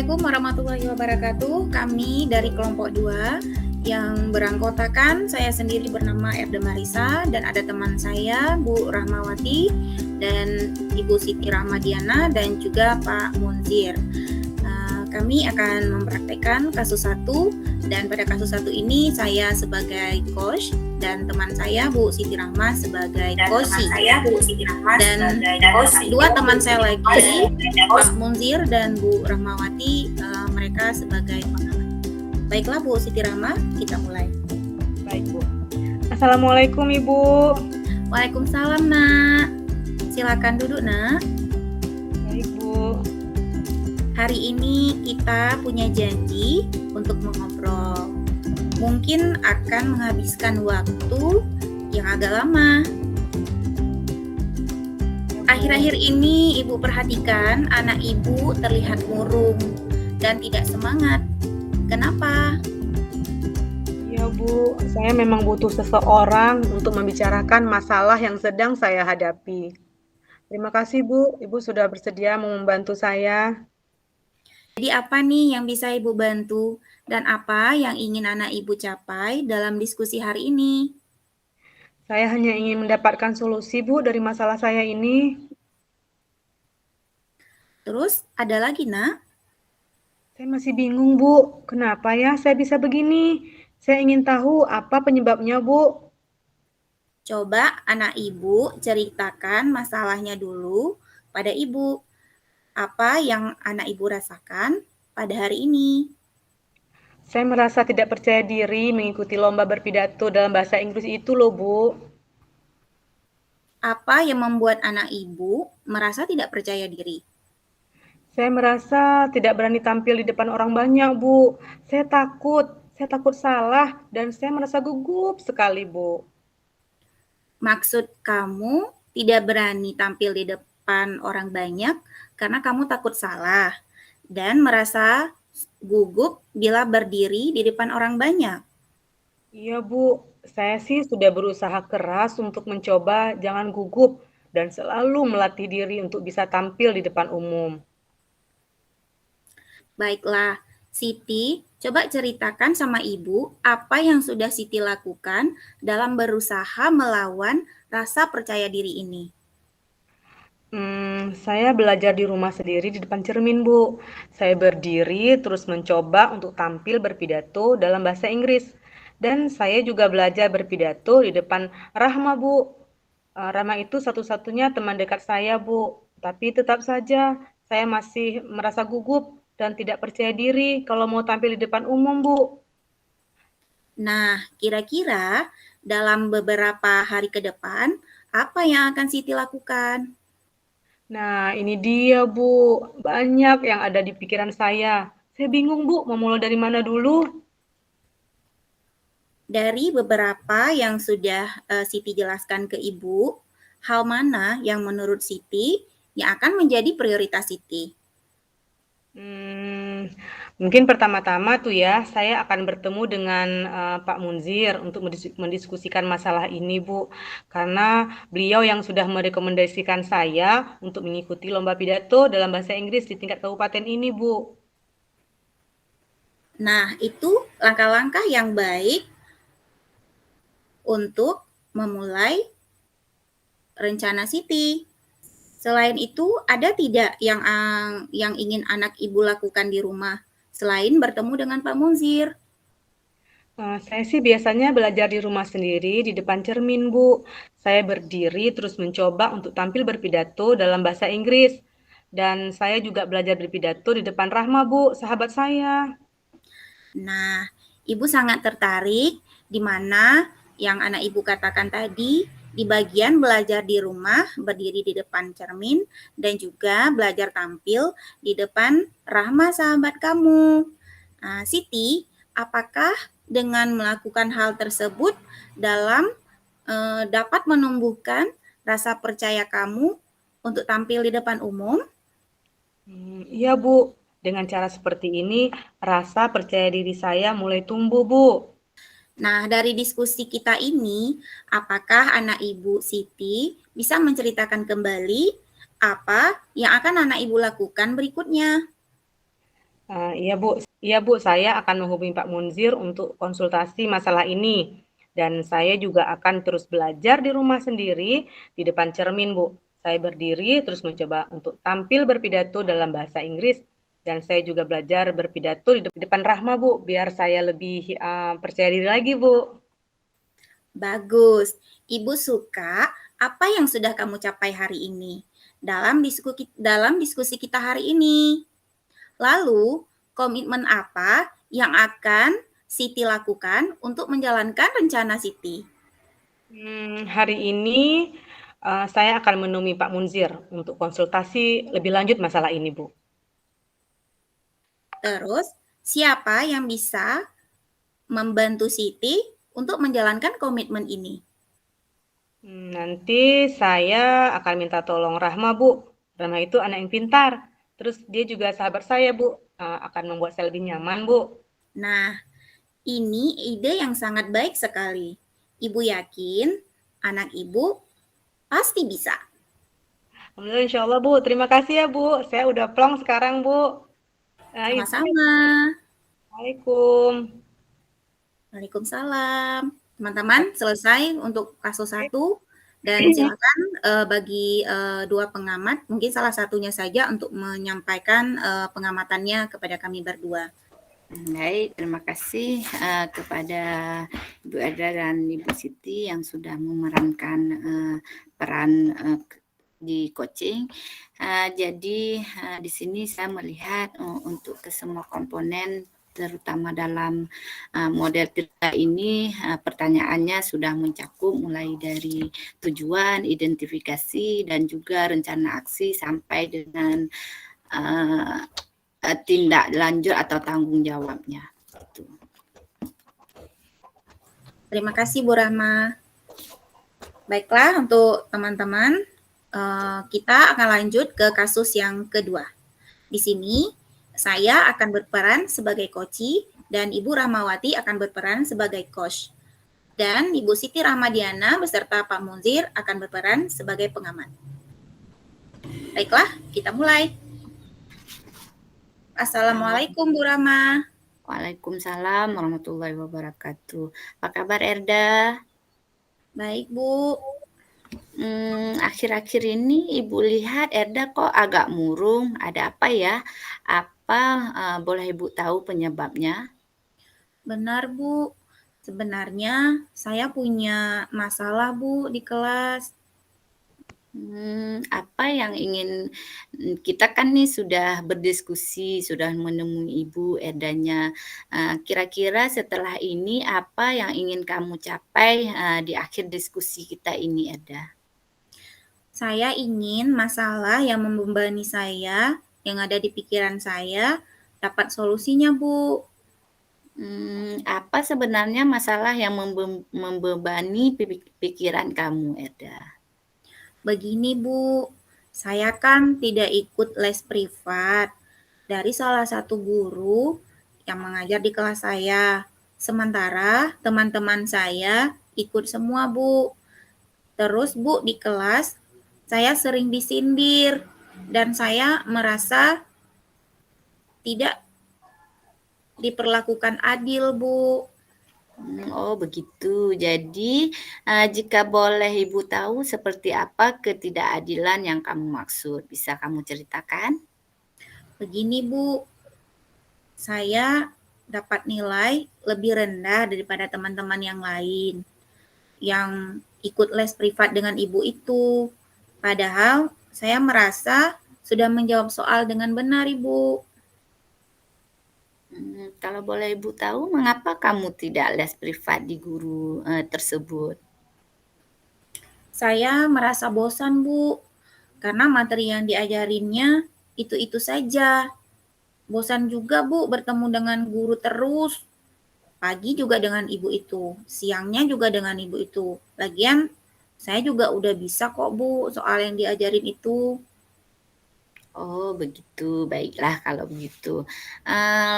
Assalamualaikum warahmatullahi wabarakatuh. Kami dari kelompok 2 yang beranggotakan saya sendiri bernama Erda Marisa dan ada teman saya Bu Rahmawati dan Ibu Siti Rahmadiana dan juga Pak Munzir. Kami akan mempraktekkan kasus 1 dan pada kasus 1 ini saya sebagai coach dan teman saya Bu Siti Rahma sebagai coach dan dua teman saya lagi Pak Munzir dan Bu Rahmawati mereka sebagai pengamat. Baiklah Bu Siti Rahma, kita mulai. Baik Bu. Assalamualaikum Ibu. Waalaikumsalam Nak. Silakan duduk Nak. Baik Bu. Hari ini kita punya janji untuk mengobrol. Mungkin akan menghabiskan waktu yang agak lama. Akhir-akhir ini Ibu perhatikan anak Ibu terlihat murung dan tidak semangat. Kenapa? Ya Bu, saya memang butuh seseorang untuk membicarakan masalah yang sedang saya hadapi. Terima kasih Bu, Ibu sudah bersedia membantu saya. Jadi apa nih yang bisa Ibu bantu dan apa yang ingin anak Ibu capai dalam diskusi hari ini? Saya hanya ingin mendapatkan solusi Bu dari masalah saya ini. Terus ada lagi Nak? Saya masih bingung Bu, kenapa ya saya bisa begini? Saya ingin tahu apa penyebabnya Bu. Coba anak Ibu ceritakan masalahnya dulu pada Ibu. Apa yang anak Ibu rasakan pada hari ini? Saya merasa tidak percaya diri mengikuti lomba berpidato dalam bahasa Inggris itu loh Bu. Apa yang membuat anak Ibu merasa tidak percaya diri? Saya merasa tidak berani tampil di depan orang banyak, Bu. Saya takut salah dan saya merasa gugup sekali, Bu. Maksud kamu tidak berani tampil di depan orang banyak karena kamu takut salah dan merasa gugup bila berdiri di depan orang banyak. Iya, Bu. Saya sih sudah berusaha keras untuk mencoba jangan gugup dan selalu melatih diri untuk bisa tampil di depan umum. Baiklah, Siti, coba ceritakan sama Ibu apa yang sudah Siti lakukan dalam berusaha melawan rasa percaya diri ini. Saya belajar di rumah sendiri di depan cermin, Bu. Saya berdiri terus mencoba untuk tampil berpidato dalam bahasa Inggris. Dan saya juga belajar berpidato di depan Rahma, Bu. Rahma itu satu-satunya teman dekat saya, Bu. Tapi tetap saja saya masih merasa gugup dan tidak percaya diri kalau mau tampil di depan umum, Bu. Nah, kira-kira dalam beberapa hari ke depan, apa yang akan Siti lakukan? Nah, ini dia, Bu. Banyak yang ada di pikiran saya. Saya bingung, Bu, mau mulai dari mana dulu? Dari beberapa yang sudah Siti jelaskan ke Ibu, hal mana yang menurut Siti yang akan menjadi prioritas Siti? Mungkin pertama-tama tuh ya, saya akan bertemu dengan Pak Munzir untuk mendiskusikan masalah ini, Bu. Karena beliau yang sudah merekomendasikan saya untuk mengikuti lomba pidato dalam bahasa Inggris di tingkat kabupaten ini, Bu. Nah, itu langkah-langkah yang baik untuk memulai rencana Siti. Selain itu, ada tidak yang ingin anak Ibu lakukan di rumah selain bertemu dengan Pak Munzir? Saya sih biasanya belajar di rumah sendiri di depan cermin, Bu. Saya berdiri terus mencoba untuk tampil berpidato dalam bahasa Inggris. Dan saya juga belajar berpidato di depan Rahma, Bu, sahabat saya. Nah, Ibu sangat tertarik di mana yang anak Ibu katakan tadi, di bagian belajar di rumah, berdiri di depan cermin, dan juga belajar tampil di depan Rahma sahabat kamu. Nah, Siti, apakah dengan melakukan hal tersebut dapat menumbuhkan rasa percaya kamu untuk tampil di depan umum? Iya, Bu. Dengan cara seperti ini, rasa percaya diri saya mulai tumbuh, Bu. Nah, dari diskusi kita ini, apakah anak Ibu Siti bisa menceritakan kembali apa yang akan anak Ibu lakukan berikutnya? Iya Bu, iya Bu, saya akan menghubungi Pak Munzir untuk konsultasi masalah ini. Dan saya juga akan terus belajar di rumah sendiri di depan cermin Bu. Saya berdiri terus mencoba untuk tampil berpidato dalam bahasa Inggris. Dan saya juga belajar berpidato di depan Rahma Bu, biar saya lebih percaya diri lagi Bu. Bagus. Ibu suka apa yang sudah kamu capai hari ini dalam diskusi kita hari ini. Lalu, komitmen apa yang akan Siti lakukan untuk menjalankan rencana Siti? Hari ini saya akan menemui Pak Munzir untuk konsultasi lebih lanjut masalah ini Bu. Terus, siapa yang bisa membantu Siti untuk menjalankan komitmen ini? Nanti saya akan minta tolong Rahma, Bu. Rahma itu anak yang pintar. Terus dia juga sahabat saya, Bu. Akan membuat saya lebih nyaman, Bu. Nah, ini ide yang sangat baik sekali. Ibu yakin anak ibu pasti bisa. Alhamdulillah, insya Allah, Bu. Terima kasih ya, Bu. Saya udah plong sekarang, Bu. Izin. Sama-sama. Assalamualaikum. Waalaikumsalam. Teman-teman, selesai untuk kasus 1 dan silakan bagi dua pengamat, mungkin salah satunya saja untuk menyampaikan pengamatannya kepada kami berdua. Baik, terima kasih kepada Ibu Erda dan Ibu Siti yang sudah memerankan peran di coaching. Jadi di sini saya melihat untuk kesemua komponen terutama dalam model cerita ini pertanyaannya sudah mencakup mulai dari tujuan, identifikasi, dan juga rencana aksi sampai dengan tindak lanjut atau tanggung jawabnya. Gitu. Terima kasih Bu Rahma. Baiklah, untuk teman-teman, kita akan lanjut ke kasus yang kedua. Di sini saya akan berperan sebagai coach dan Ibu Rahmawati akan berperan sebagai coach. Dan Ibu Siti Rahmadiana beserta Pak Munzir akan berperan sebagai pengamat. Baiklah, kita mulai. Assalamualaikum Bu Rahma. Waalaikumsalam warahmatullahi wabarakatuh. Apa kabar Erda? Baik Bu. Akhir-akhir ini Ibu lihat Erda kok agak murung. Ada apa ya? Boleh Ibu tahu penyebabnya? Benar Bu. Sebenarnya saya punya masalah Bu di kelas. Apa yang ingin kita kan nih sudah berdiskusi, sudah menemui Ibu Erdanya. Kira-kira setelah ini apa yang ingin kamu capai di akhir diskusi kita ini, Erda? Saya ingin masalah yang membebani saya, yang ada di pikiran saya, dapat solusinya, Bu. Apa sebenarnya masalah yang membebani pikiran kamu, Erda? Begini, Bu. Saya kan tidak ikut les privat dari salah satu guru yang mengajar di kelas saya. Sementara teman-teman saya ikut semua, Bu. Terus, Bu, di kelas saya sering disindir dan saya merasa tidak diperlakukan adil, Bu. Oh begitu. Jadi jika boleh Ibu tahu seperti apa ketidakadilan yang kamu maksud, bisa kamu ceritakan? Begini, Bu. Saya dapat nilai lebih rendah daripada teman-teman yang lain yang ikut les privat dengan ibu itu. Padahal saya merasa sudah menjawab soal dengan benar, Ibu. Kalau boleh Ibu tahu, mengapa kamu tidak les privat di guru tersebut? Saya merasa bosan, Bu, karena materi yang diajarinnya itu-itu saja. Bosan juga, Bu, bertemu dengan guru terus. Pagi juga dengan ibu itu, siangnya juga dengan ibu itu. Lagian saya juga udah bisa kok, Bu, soal yang diajarin itu. Oh begitu, baiklah kalau begitu.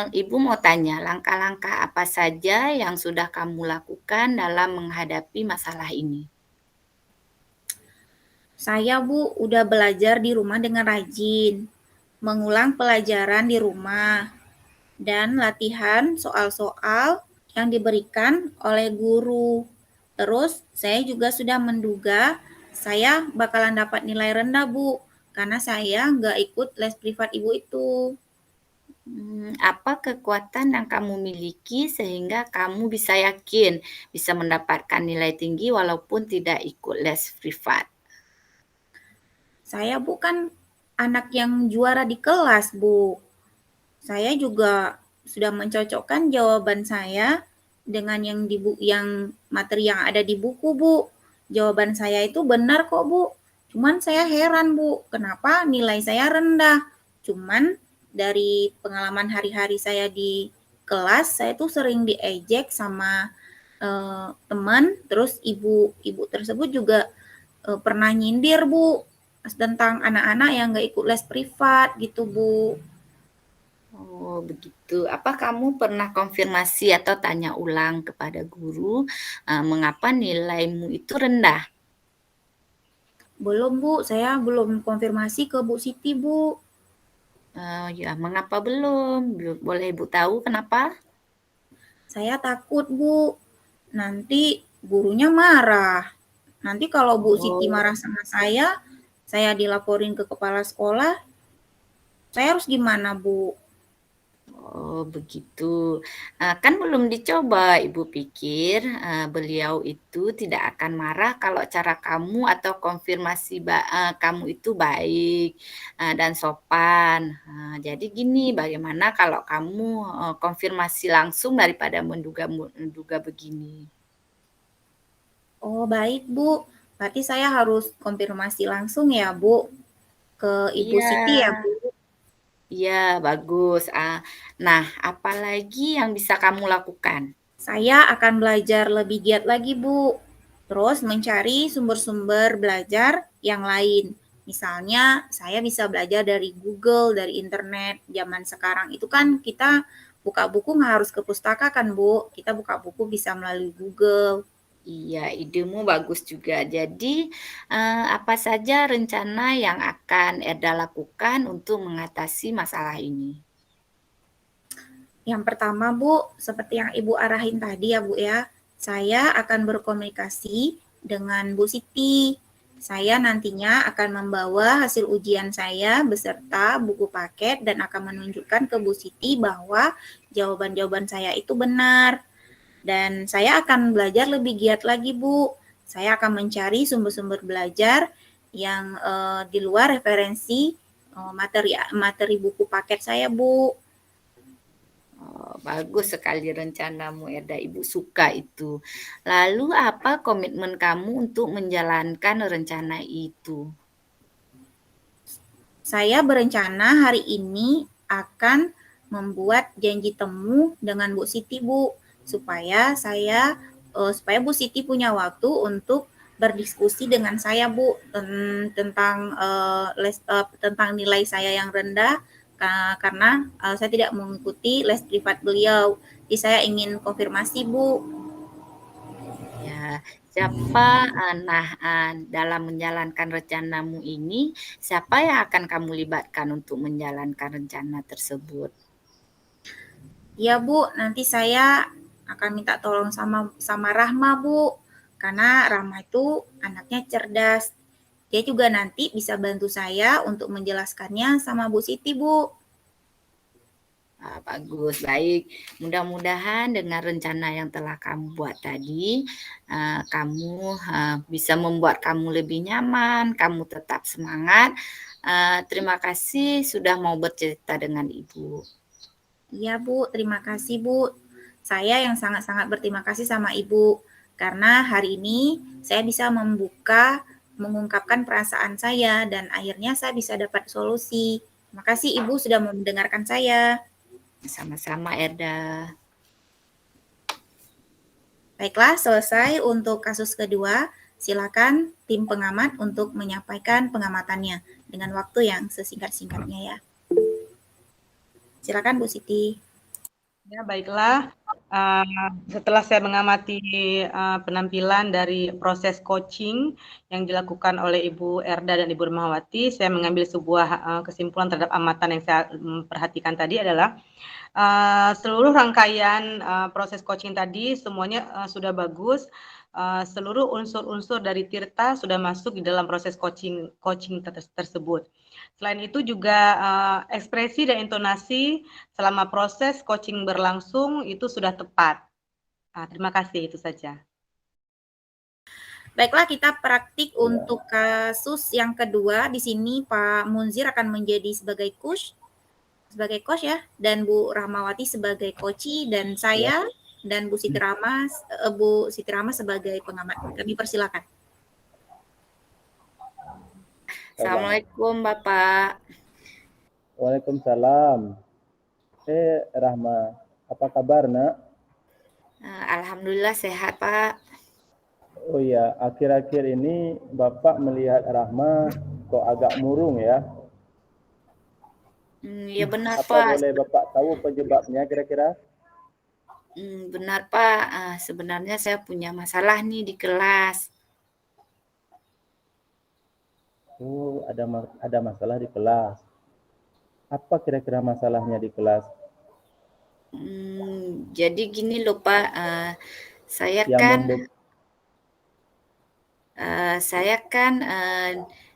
Ibu mau tanya, langkah-langkah apa saja yang sudah kamu lakukan dalam menghadapi masalah ini? Saya, Bu, udah belajar di rumah dengan rajin, mengulang pelajaran di rumah, dan latihan soal-soal yang diberikan oleh guru. Terus saya juga sudah menduga saya bakalan dapat nilai rendah, Bu, karena saya nggak ikut les privat Ibu itu. Apa kekuatan yang kamu miliki sehingga kamu bisa yakin bisa mendapatkan nilai tinggi walaupun tidak ikut les privat? Saya bukan anak yang juara di kelas, Bu. Saya juga sudah mencocokkan jawaban saya dengan yang materi yang ada di buku, Bu. Jawaban saya itu benar kok, Bu. Cuman saya heran, Bu, kenapa nilai saya rendah. Cuman dari pengalaman hari-hari saya di kelas, saya tuh sering diejek sama teman, terus ibu tersebut juga pernah nyindir, Bu, tentang anak-anak yang nggak ikut les privat gitu, Bu. Oh, begitu. Apa kamu pernah konfirmasi atau tanya ulang kepada guru, mengapa nilaimu itu rendah? Belum, Bu. Saya belum konfirmasi ke Bu Siti, Bu. Ya, mengapa belum? Boleh Ibu tahu kenapa? Saya takut, Bu. Nanti gurunya marah. Nanti kalau Bu Siti Oh. marah sama saya dilaporin ke kepala sekolah, saya harus gimana, Bu? Oh, begitu. Kan belum dicoba. Ibu pikir, beliau itu tidak akan marah kalau cara kamu atau konfirmasi kamu itu baik, dan sopan. Jadi gini, bagaimana kalau kamu, konfirmasi langsung daripada menduga begini? Oh, baik, Bu. Berarti saya harus konfirmasi langsung ya, Bu, ke Ibu Iya. Siti ya, Bu? Iya, bagus. Nah, apalagi yang bisa kamu lakukan? Saya akan belajar lebih giat lagi, Bu. Terus mencari sumber-sumber belajar yang lain. Misalnya, saya bisa belajar dari Google, dari internet. Zaman sekarang itu kan kita buka buku nggak harus ke pustaka kan, Bu. Kita buka buku bisa melalui Google. Iya, idemu bagus juga. Jadi, apa saja rencana yang akan Eda lakukan untuk mengatasi masalah ini? Yang pertama, Bu, seperti yang Ibu arahin tadi ya, Bu ya. Saya akan berkomunikasi dengan Bu Siti. Saya nantinya akan membawa hasil ujian saya beserta buku paket dan akan menunjukkan ke Bu Siti bahwa jawaban-jawaban saya itu benar. Dan saya akan belajar lebih giat lagi, Bu. Saya akan mencari sumber-sumber belajar yang di luar referensi materi buku paket saya, Bu. Oh, bagus sekali rencanamu, Eda. Ibu suka itu. Lalu apa komitmen kamu untuk menjalankan rencana itu? Saya berencana hari ini akan membuat janji temu dengan Bu Siti, Bu, supaya Bu Siti punya waktu untuk berdiskusi dengan saya, Bu, tentang nilai saya yang rendah karena saya tidak mengikuti les privat beliau. Jadi saya ingin konfirmasi, Bu. Ya, siapa, dalam menjalankan rencanamu ini, siapa yang akan kamu libatkan untuk menjalankan rencana tersebut? Iya, Bu, nanti saya akan minta tolong sama Rahma, Bu. Karena Rahma itu anaknya cerdas. Dia juga nanti bisa bantu saya untuk menjelaskannya sama Bu Siti, Bu. Bagus, baik. Mudah-mudahan dengan rencana yang telah kamu buat tadi, kamu bisa membuat kamu lebih nyaman, kamu tetap semangat. Terima kasih sudah mau bercerita dengan Ibu. Iya, Bu. Terima kasih, Bu. Saya yang sangat-sangat berterima kasih sama Ibu. Karena hari ini saya bisa mengungkapkan perasaan saya, dan akhirnya saya bisa dapat solusi. Terima kasih Ibu sudah mendengarkan saya. Sama-sama, Eda. Baiklah, selesai untuk kasus kedua. Silakan tim pengamat untuk menyampaikan pengamatannya dengan waktu yang sesingkat-singkatnya ya. Silakan Bu Siti. Ya, baiklah. Setelah saya mengamati penampilan dari proses coaching yang dilakukan oleh Ibu Erda dan Ibu Rahmawati, saya mengambil sebuah kesimpulan terhadap amatan yang saya perhatikan tadi adalah seluruh rangkaian proses coaching tadi semuanya sudah bagus. Seluruh unsur-unsur dari Tirta sudah masuk di dalam proses coaching tersebut. Selain itu juga ekspresi dan intonasi selama proses coaching berlangsung itu sudah tepat. Terima kasih, itu saja. Baiklah, kita praktik untuk kasus yang kedua. Di sini Pak Munzir akan menjadi sebagai coach ya, dan Bu Rahmawati sebagai coachi, dan saya dan Bu Siti Rama sebagai pengamat. Kami persilakan. Assalamualaikum Bapak. Waalaikumsalam. Rahma, apa kabar nak? Alhamdulillah sehat Pak. Oh iya, akhir-akhir ini Bapak melihat Rahma kok agak murung ya? Ya benar apa Pak. Apa boleh Bapak tahu penyebabnya kira-kira? Benar Pak, sebenarnya saya punya masalah nih di kelas. Oh, ada masalah di kelas. Apa kira-kira masalahnya di kelas? Jadi gini loh Pak, saya kan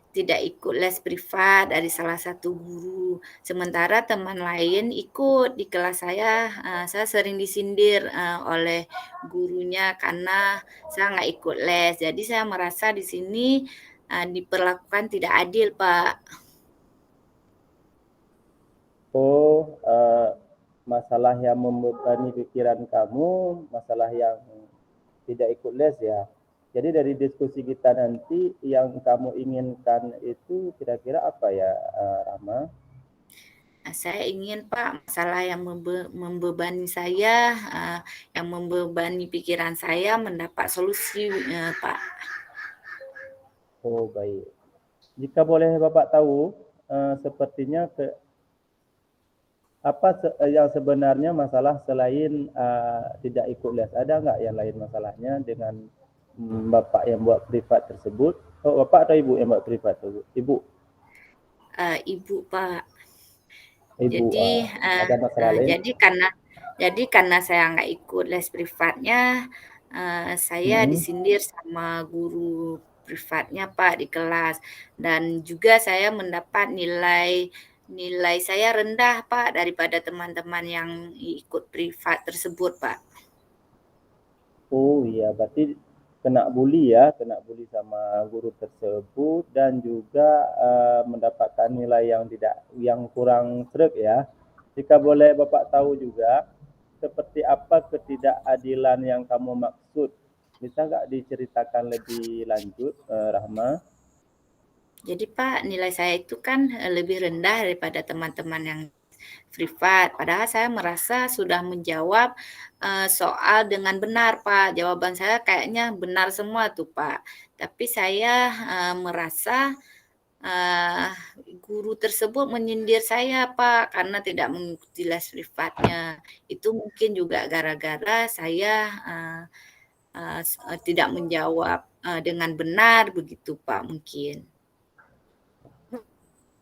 tidak ikut les privat dari salah satu guru. Sementara teman lain ikut di kelas saya. Saya sering disindir oleh gurunya karena saya nggak ikut les. Jadi saya merasa di sini diperlakukan tidak adil, Pak. Oh, masalah yang membebani pikiran kamu, masalah yang tidak ikut les ya. Jadi dari diskusi kita nanti yang kamu inginkan itu kira-kira apa ya, Rahma? Saya ingin Pak, masalah yang membebani saya, yang membebani pikiran saya mendapat solusi Pak. Oh baik. Jika boleh Bapak tahu, sepertinya apa yang sebenarnya masalah selain tidak ikut les? Ada nggak yang lain masalahnya dengan Bapak yang buat privat tersebut? Oh, Bapak atau Ibu yang buat privat tersebut? Ibu? Ibu Pak. Ibu, jadi ada masalah lain? Jadi karena saya nggak ikut les privatnya, saya disindir sama guru privatnya Pak di kelas, dan juga saya mendapat nilai saya rendah Pak daripada teman-teman yang ikut privat tersebut Pak. Oh iya, berarti kena bully ya, kena bully sama guru tersebut dan juga mendapatkan nilai yang kurang sreg ya. Jika boleh Bapak tahu juga seperti apa ketidakadilan yang kamu maksud, bisa nggak diceritakan lebih lanjut, Rahma? Jadi Pak, nilai saya itu kan lebih rendah daripada teman-teman yang privat. Padahal saya merasa sudah menjawab soal dengan benar Pak. Jawaban saya kayaknya benar semua tuh Pak. Tapi saya merasa guru tersebut menyindir saya Pak karena tidak mengikuti les privatnya. Itu mungkin juga gara-gara saya tidak menjawab dengan benar begitu Pak mungkin.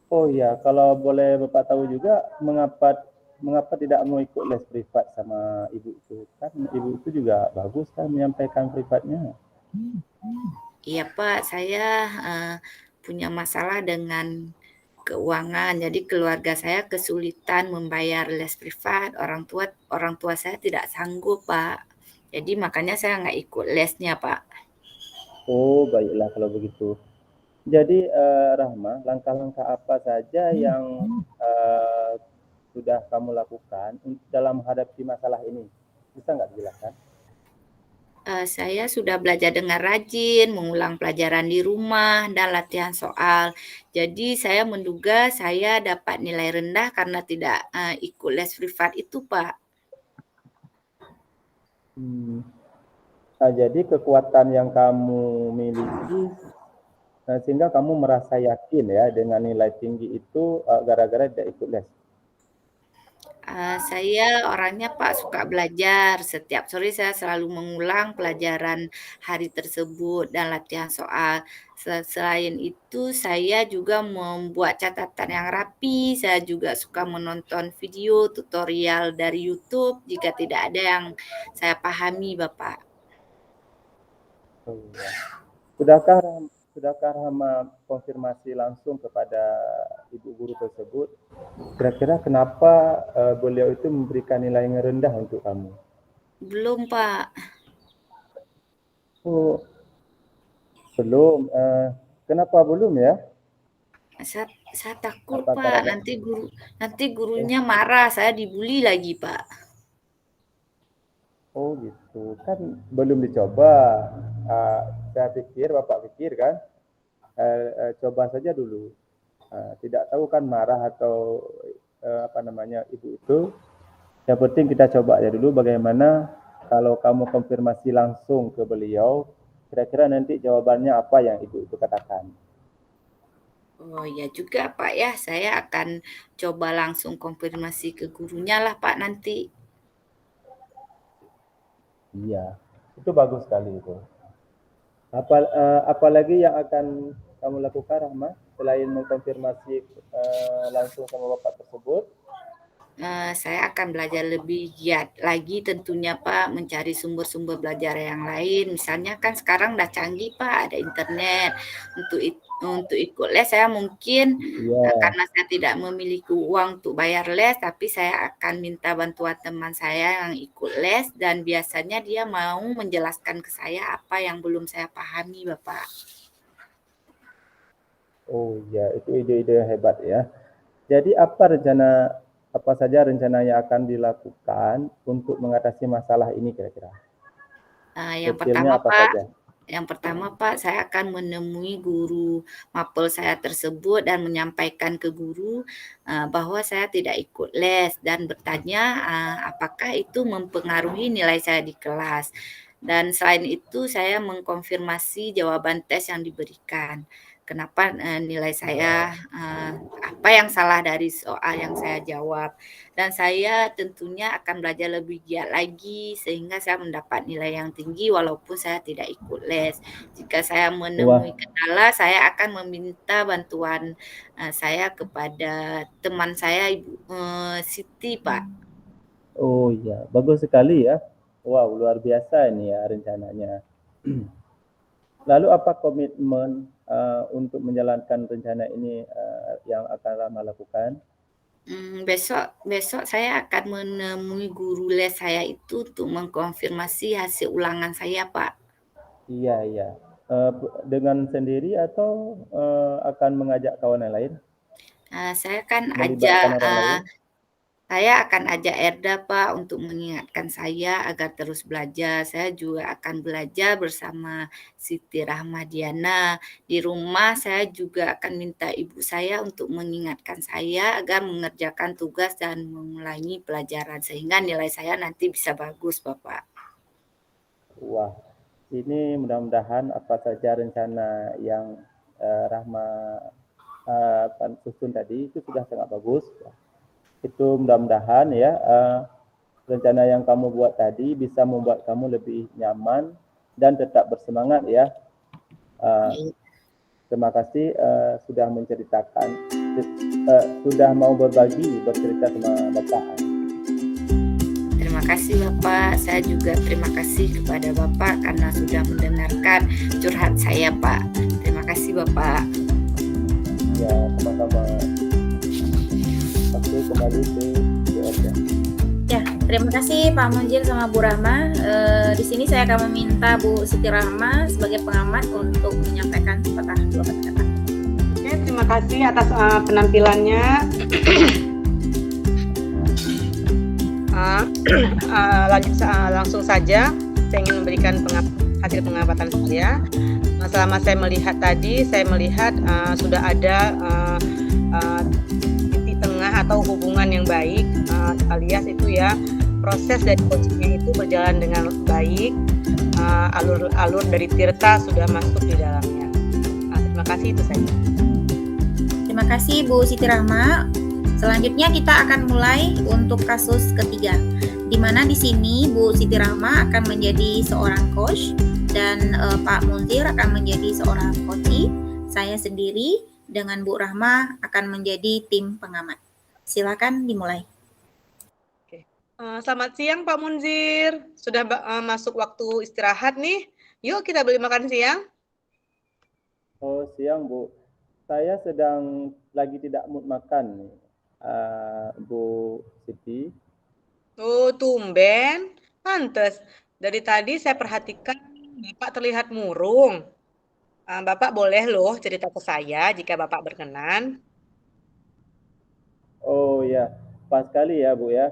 Oh iya, kalau boleh Bapak tahu juga mengapa tidak mau ikut les privat sama Ibu itu? Kan Ibu itu juga bagus kan menyampaikan privatnya. Iya Pak, saya punya masalah dengan keuangan. Jadi keluarga saya kesulitan membayar les privat. Orang tua saya tidak sanggup Pak. Jadi makanya saya nggak ikut lesnya Pak. Oh baiklah kalau begitu. Jadi Rahma, langkah-langkah apa saja yang sudah kamu lakukan dalam menghadapi masalah ini? Bisa nggak dijelaskan? Saya sudah belajar dengan rajin, mengulang pelajaran di rumah, dan latihan soal. Jadi saya menduga saya dapat nilai rendah karena tidak ikut les privat itu, Pak. Nah, jadi kekuatan yang kamu miliki sehingga kamu merasa yakin ya dengan nilai tinggi itu gara-gara tidak ikut les. Saya orangnya Pak suka belajar. Setiap sore saya selalu mengulang pelajaran hari tersebut dan latihan soal. Selain itu saya juga membuat catatan yang rapi. Saya juga suka menonton video tutorial dari YouTube jika tidak ada yang saya pahami, Bapak. Oh, iya. Sudahkah Rahma konfirmasi langsung kepada ibu guru tersebut? Kira-kira kenapa beliau itu memberikan nilai yang rendah untuk kamu? Belum, Pak. Oh, belum. Kenapa belum ya? Saya takut, Apakah Pak. Nanti gurunya marah. Saya dibully lagi, Pak. Oh gitu, kan belum dicoba. Saya pikir, Bapak pikir kan, coba saja dulu. Tidak tahu kan marah atau ibu itu. Yang penting kita coba aja dulu bagaimana kalau kamu konfirmasi langsung ke beliau, kira-kira nanti jawabannya apa yang ibu itu katakan. Oh ya juga Pak ya, saya akan coba langsung konfirmasi ke gurunya lah Pak nanti. Iya, itu bagus sekali itu. Apalagi yang akan kamu lakukan, Rahma, selain mengkonfirmasi langsung sama Bapak tersebut? Saya akan belajar lebih giat lagi tentunya Pak, mencari sumber-sumber belajar yang lain. Misalnya kan sekarang udah canggih Pak, ada internet. Untuk ikut les saya mungkin karena saya tidak memiliki uang untuk bayar les, tapi saya akan minta bantuan teman saya yang ikut les dan biasanya dia mau menjelaskan ke saya apa yang belum saya pahami, Bapak. Oh ya, itu ide-ide hebat ya. Jadi apa saja rencana yang akan dilakukan untuk mengatasi masalah ini kira-kira? Yang pertama Pak, saya akan menemui guru mapel saya tersebut dan menyampaikan ke guru bahwa saya tidak ikut les dan bertanya apakah itu mempengaruhi nilai saya di kelas. Dan selain itu saya mengkonfirmasi jawaban tes yang diberikan. Kenapa nilai saya, apa yang salah dari soal yang saya jawab. Dan saya tentunya akan belajar lebih giat lagi sehingga saya mendapat nilai yang tinggi walaupun saya tidak ikut les. Jika saya menemui kendala, saya akan meminta bantuan saya kepada teman saya, Ibu Siti, Pak. Oh iya, bagus sekali ya. Wow, luar biasa ini ya rencananya. Lalu apa komitmen untuk menjalankan rencana ini yang akan Rahma lakukan? Besok saya akan menemui guru les saya itu untuk mengkonfirmasi hasil ulangan saya, Pak. Iya. Dengan sendiri atau akan mengajak kawan yang lain? Saya akan ajak Erda, Pak, untuk mengingatkan saya agar terus belajar. Saya juga akan belajar bersama Siti Rahmadiana. Di rumah saya juga akan minta ibu saya untuk mengingatkan saya agar mengerjakan tugas dan mengulangi pelajaran sehingga nilai saya nanti bisa bagus, Bapak. Wah, ini mudah-mudahan apa saja rencana yang Rahma susun tadi itu sudah sangat bagus. Itu mudah-mudahan ya rencana yang kamu buat tadi bisa membuat kamu lebih nyaman dan tetap bersemangat ya. Terima kasih sudah menceritakan, sudah mau bercerita sama Bapak. Terima kasih Bapak, saya juga terima kasih kepada Bapak karena sudah mendengarkan curhat saya Pak. Terima kasih Bapak. Ya, sama-sama. Oke, kembali ke Erda. Ya, terima kasih Pak Munjir sama Bu Rahma. Di sini saya akan meminta Bu Siti Rahma sebagai pengamat untuk menyampaikan sepatah dua kata-kata. Oke, terima kasih atas penampilannya. Langsung saja saya ingin memberikan hasil pengamatan saya. Selama saya melihat tadi, sudah ada titik tengah atau hubungan yang baik, alias itu ya proses dari coachingnya itu berjalan dengan baik, alur dari Tirta sudah masuk di dalamnya. Terima kasih, itu saja. Terima kasih Bu Siti Rahma. Selanjutnya kita akan mulai untuk kasus ketiga, di mana di sini Bu Siti Rahma akan menjadi seorang coach dan Pak Munzir akan menjadi seorang coachee. Saya sendiri dengan Bu Rahma akan menjadi tim pengamat. Silakan dimulai. Selamat siang Pak Munzir. Sudah masuk waktu istirahat nih. Yuk kita beli makan siang. Oh, siang Bu. Saya sedang lagi tidak mood makan nih, Bu Siti. Oh, tumben. Pantes. Dari tadi saya perhatikan Bapak terlihat murung. Bapak boleh loh cerita ke saya jika Bapak berkenan. Oh ya, pas sekali ya Bu ya.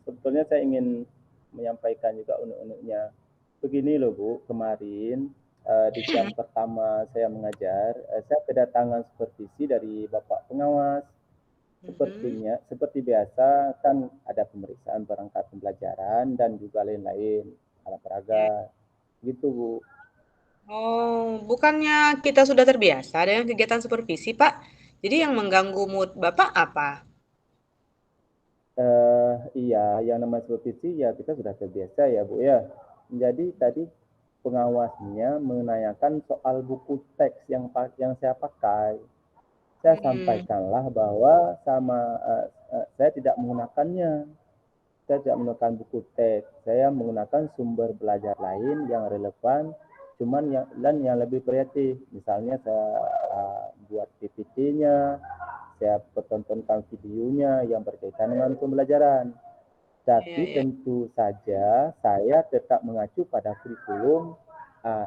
Sebetulnya saya ingin menyampaikan juga unek-uneknya. Begini loh Bu, kemarin di jam pertama saya mengajar, saya kedatangan supervisi dari Bapak pengawas. Seperti biasa kan ada pemeriksaan perangkat pembelajaran dan juga lain-lain, alat peraga, gitu Bu. Oh, bukannya kita sudah terbiasa dengan kegiatan supervisi, Pak? Jadi yang mengganggu mood Bapak apa? Iya, yang namanya supervisi ya kita sudah terbiasa ya Bu ya. Jadi tadi pengawasnya menanyakan soal buku teks yang saya pakai. Saya sampaikanlah bahwa saya tidak menggunakannya. Saya tidak menggunakan buku teks. Saya menggunakan sumber belajar lain yang relevan, cuman yang lebih kreatif. Misalnya saya buat PPT-nya, saya pertontonkan videonya yang berkaitan dengan pembelajaran. Tapi tentu saja saya tetap mengacu pada kurikulum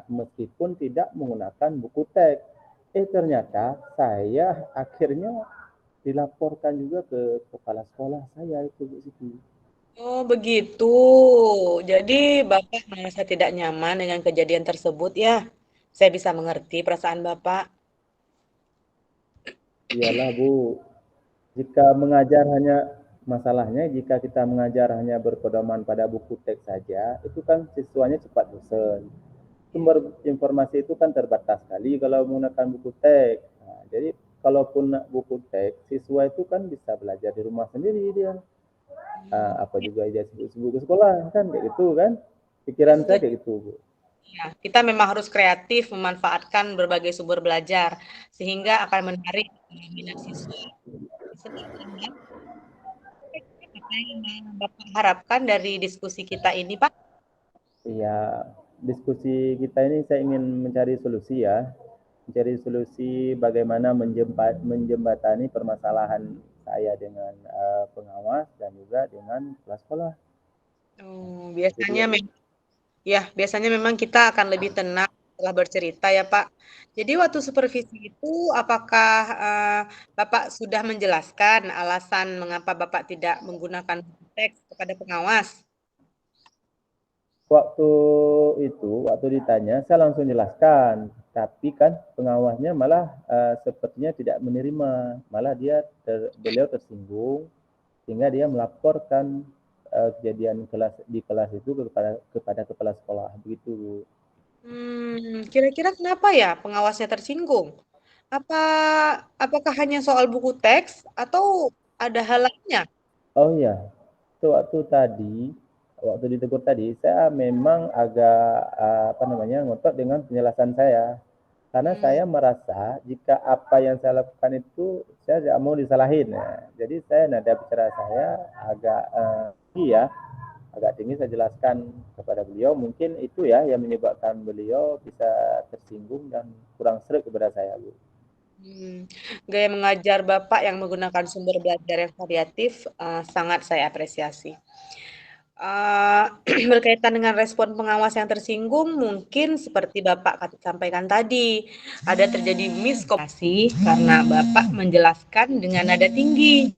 meskipun tidak menggunakan buku teks. Ternyata saya akhirnya dilaporkan juga ke kepala sekolah saya itu Bu Siti. Oh, begitu. Jadi Bapak merasa tidak nyaman dengan kejadian tersebut ya? Saya bisa mengerti perasaan Bapak. Iyalah Bu, jika jika kita mengajar hanya berpedoman pada buku teks saja, itu kan siswanya cepat bosan. Sumber informasi itu kan terbatas sekali kalau menggunakan buku teks. Nah, jadi kalaupun buku teks, siswa itu kan bisa belajar di rumah sendiri dia. Apa juga aja sibuk ke sekolah kan kayak gitu kan? Pikiran saya kayak gitu Bu. Ya, kita memang harus kreatif memanfaatkan berbagai sumber belajar sehingga akan menarik minat siswa. Apa yang Bapak harapkan dari diskusi kita ini, Pak? Iya, diskusi kita ini saya ingin mencari solusi ya. Mencari solusi bagaimana menjembatani permasalahan saya dengan pengawas dan juga dengan kepala sekolah. Biasanya memang kita akan lebih tenang setelah bercerita ya Pak. Jadi waktu supervisi itu apakah Bapak sudah menjelaskan alasan mengapa Bapak tidak menggunakan teks kepada pengawas? Waktu ditanya saya langsung jelaskan, tapi kan pengawasnya malah sepertinya tidak menerima, malah beliau tersinggung sehingga dia melaporkan kejadian di kelas itu kepada kepala sekolah begitu. Kira-kira kenapa ya pengawasnya tersinggung? Apakah hanya soal buku teks atau ada hal lainnya? Oh iya, waktu ditegur tadi, saya memang agak ngotot dengan penjelasan saya, karena saya merasa jika apa yang saya lakukan itu saya tidak mau disalahin. Nah, jadi nada bicara saya agak tinggi saya jelaskan kepada beliau, mungkin itu ya yang menyebabkan beliau bisa tersinggung dan kurang sreg kepada saya, Bu. Gaya mengajar Bapak yang menggunakan sumber belajar yang variatif sangat saya apresiasi. Berkaitan dengan respon pengawas yang tersinggung, mungkin seperti Bapak sampaikan tadi, ada terjadi miskomunikasi karena Bapak menjelaskan dengan nada tinggi.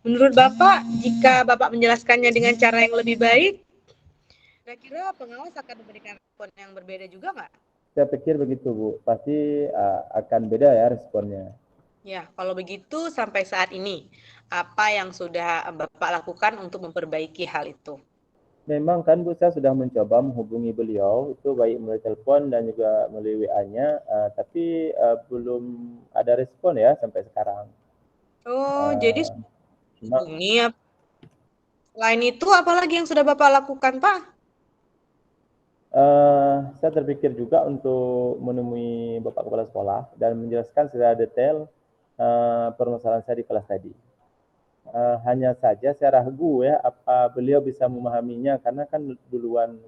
Menurut Bapak, jika Bapak menjelaskannya dengan cara yang lebih baik, kira-kira pengawas akan memberikan respon yang berbeda juga nggak? Saya pikir begitu, Bu. Pasti akan beda ya responnya. Ya, kalau begitu sampai saat ini, apa yang sudah Bapak lakukan untuk memperbaiki hal itu? Memang kan Bu, saya sudah mencoba menghubungi beliau, itu baik melalui telepon dan juga melalui WA-nya, tapi belum ada respon ya sampai sekarang. Oh, jadi Eh, cuma ini selain itu apalagi yang sudah Bapak lakukan, Pak? Saya terpikir juga untuk menemui Bapak Kepala Sekolah dan menjelaskan secara detail permasalahan saya di kelas tadi. Hanya saja saya ragu ya apa beliau bisa memahaminya karena kan duluan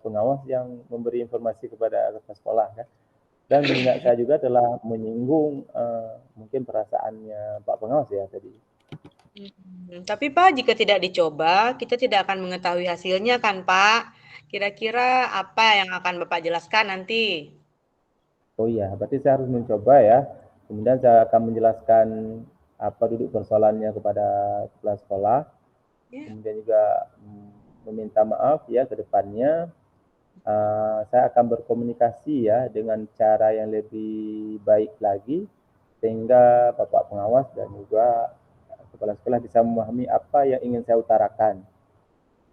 pengawas yang memberi informasi kepada kepala sekolah kan. Dan mengingat saya juga telah menyinggung mungkin perasaannya Pak Pengawas ya tadi. Tapi Pak, jika tidak dicoba, kita tidak akan mengetahui hasilnya kan Pak? Kira-kira apa yang akan Bapak jelaskan nanti? Oh iya, berarti saya harus mencoba ya. Kemudian saya akan menjelaskan apa duduk persoalannya kepada kepala sekolah. Ya. Kemudian juga meminta maaf ya ke depannya. Saya akan berkomunikasi ya dengan cara yang lebih baik lagi sehingga Bapak Pengawas dan juga kepala sekolah bisa memahami apa yang ingin saya utarakan.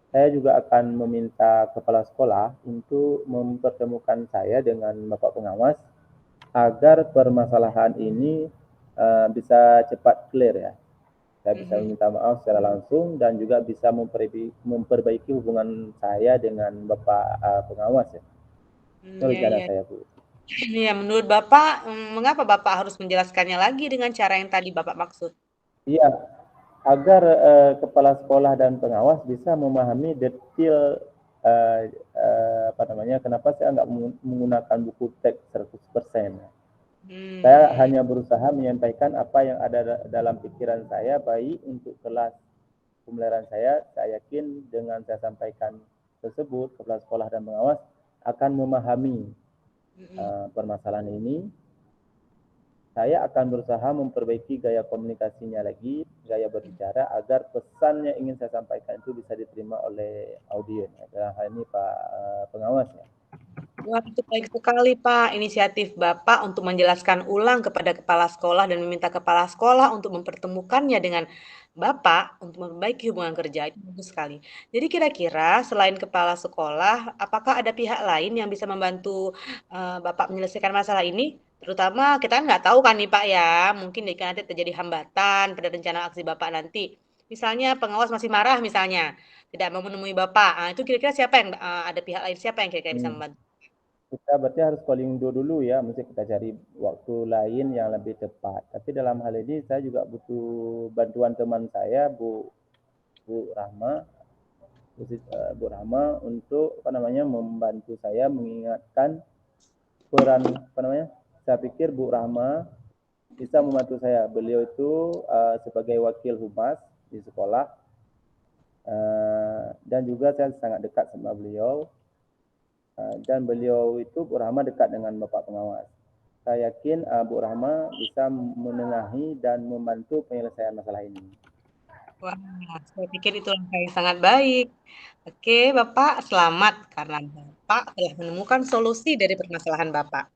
Saya juga akan meminta kepala sekolah untuk mempertemukan saya dengan Bapak Pengawas agar permasalahan ini bisa cepat clear ya. Saya bisa meminta maaf secara langsung dan juga bisa memperbaiki hubungan saya dengan Bapak Pengawas ya. Itu rencana saya, Bu. Ya, menurut Bapak, mengapa Bapak harus menjelaskannya lagi dengan cara yang tadi Bapak maksud? Iya, agar kepala sekolah dan pengawas bisa memahami detail kenapa saya nggak menggunakan buku teks 100%. Saya hanya berusaha menyampaikan apa yang ada dalam pikiran saya, baik untuk kelas pembelajaran saya yakin dengan saya sampaikan tersebut, kepala sekolah dan pengawas akan memahami permasalahan ini. Saya akan berusaha memperbaiki gaya komunikasinya lagi, gaya berbicara, agar pesan yang ingin saya sampaikan itu bisa diterima oleh audiens. Dalam hal ini Pak Pengawas ya. Wah, itu baik sekali Pak, inisiatif Bapak untuk menjelaskan ulang kepada kepala sekolah dan meminta kepala sekolah untuk mempertemukannya dengan Bapak untuk memperbaiki hubungan kerja, itu bagus sekali. Jadi kira-kira selain kepala sekolah, apakah ada pihak lain yang bisa membantu Bapak menyelesaikan masalah ini? Terutama kita kan nggak tahu kan nih Pak ya, mungkin jika nanti terjadi hambatan pada rencana aksi Bapak nanti. Misalnya pengawas masih marah misalnya, tidak mau menemui Bapak. Itu kira-kira siapa yang ada pihak lain siapa yang kira-kira bisa membantu? Kita berarti harus calling dulu ya, mesti kita cari waktu lain yang lebih tepat. Tapi dalam hal ini saya juga butuh bantuan teman saya, Bu Rahma, Bu Rahma untuk membantu saya mengingatkan peran saya pikir Bu Rahma bisa membantu saya. Beliau itu sebagai wakil humas di sekolah dan juga saya sangat dekat sama beliau. Dan beliau itu Bu Rahma dekat dengan Bapak Pengawas. Saya yakin Bu Rahma bisa menengahi dan membantu penyelesaian masalah ini. Wah, saya pikir itu langkah yang sangat baik. Oke, Bapak, selamat karena Bapak telah menemukan solusi dari permasalahan Bapak.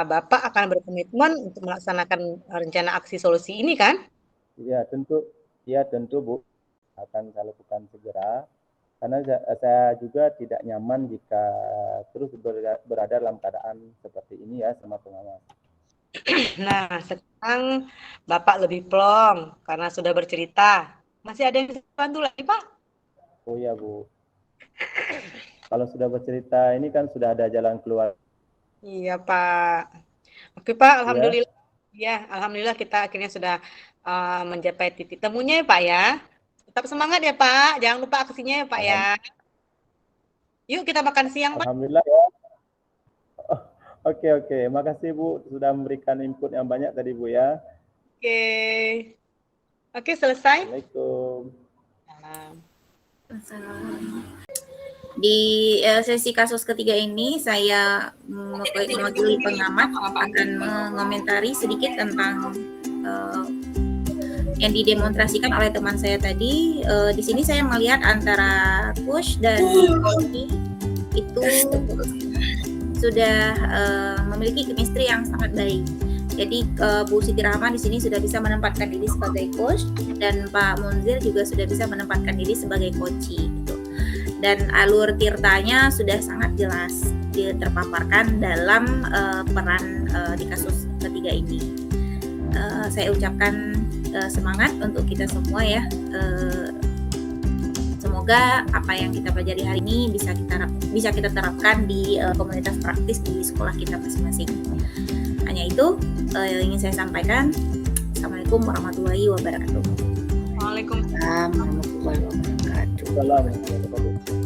Bapak akan berkomitmen untuk melaksanakan rencana aksi solusi ini, kan? Ya, tentu Bu, akan saya lakukan segera. Karena saya juga tidak nyaman jika terus berada dalam keadaan seperti ini ya sama pengawas. Nah, sekarang Bapak lebih plong karena sudah bercerita. Masih ada yang bisa bantu lagi, Pak? Oh iya, Bu. Kalau sudah bercerita ini kan sudah ada jalan keluar. Iya, Pak. Oke, Pak, alhamdulillah. Ya, alhamdulillah kita akhirnya sudah mencapai titik temunya ya, Pak ya. Tetap semangat ya Pak, jangan lupa aksinya ya Pak ya. Yuk kita makan siang Pak. Alhamdulillah ya. Oke. Makasih Bu sudah memberikan input yang banyak tadi Bu ya. Oke, selesai. Assalamualaikum. Di sesi kasus ketiga ini saya mewakili pengamat akan mengomentari sedikit tentang yang didemonstrasikan oleh teman saya tadi. Di sini saya melihat antara Push dan Coach itu sudah memiliki chemistry yang sangat baik. Jadi Bu Siti Rahma di sini sudah bisa menempatkan diri sebagai coach dan Pak Munzir juga sudah bisa menempatkan diri sebagai coach gitu. Dan alur tirtanya sudah sangat jelas terpaparkan dalam peran di kasus ketiga ini. Saya ucapkan semangat untuk kita semua ya. Semoga apa yang kita pelajari hari ini bisa kita terapkan di komunitas praktis di sekolah kita masing-masing. Hanya itu yang ingin saya sampaikan. Assalamualaikum warahmatullahi wabarakatuh. Waalaikumsalam. Warahmatullahi wabarakatuh. Assalamualaikum warahmatullahi wabarakatuh.